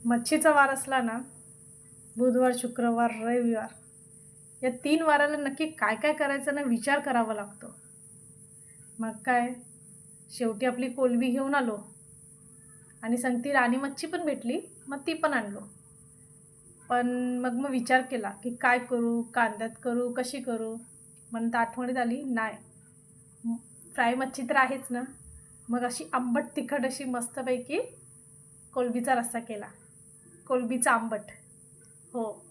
मच्छीचा वार असला ना, बुधवार, शुक्रवार, रविवार या 3 वाराला नक्की काय-काय करायचं ना विचार करावा लागतो. मग काय, शेवटी आपली कोलंबी घेऊन आलो आणि संगती राणी मच्छी पण भेटली, मग ती पण आणलो. पण मग विचार केला, की काय करू? कांद्यात करू? कशी करू? मग नंतर आठवणीत आली, नाही फ्राय मच्छी तर आहेच ना, मग अशी आंबट तिखट अशी मस्तपैकी कोलंबीचा रस्सा केला. कोलंबीचा आंबट. हो.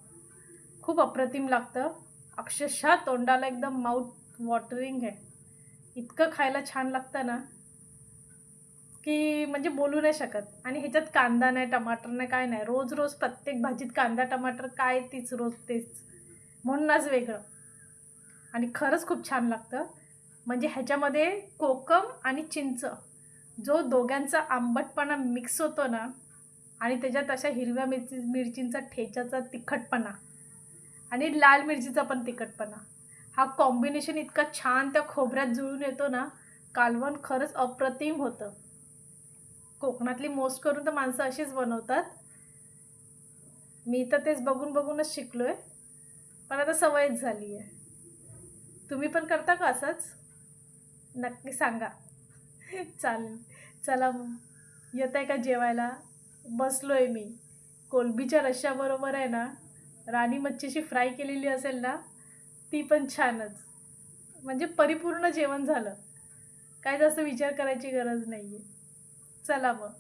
खूप अप्रतिम लागतं. अक्षरशः तोंडाला एकदम माउथ वॉटरिंग आहे. इतकं खायला छान लागतं ना, की म्हणजे बोलू नाही शकत. आणि ह्याच्यात कांदा नाही, टमाटर नाही, काय नाही. रोज-रोज प्रत्येक भाजीत कांदा, टमाटर काय तीच रोज तेच. म्हणूनच वेगळं. आणि खरंच खूप छान लागतं. म्हणजे ह्याच्यामध्ये कोकम आणि चिंच जो दोघांचा आंबटपणा मिक्स होतो ना आणि त्याच्यात अशा हिरव्या मिरचींचा ठेचाचा तिखटपणा आणि लाल मिरचीचा पण तिखटपणा. हा कॉम्बिनेशन इतका छान त्या खोबऱ्यात जुळून येतो ना, कालवण खरंच अप्रतिम होतं. कोकणातली मोस्ट करून तर माणसं अशीच बनवतात. मी तर तेच बघूनच शिकलोय. पण आता सवयच झाली आहे. तुम्ही पण करता का असंच? नक्की सांगा. चालेल. चला मग. येताय का जेवायला? बसलोय मी. कोलंबीच्या रश्श्याबरोबर आहे ना, राणी मच्छीची फ्राय केलेली असेल ना, ती पण छानच. म्हणजे परिपूर्ण जेवण झालं. काय जास्त विचार करायची गरज नाहीये. चला मग.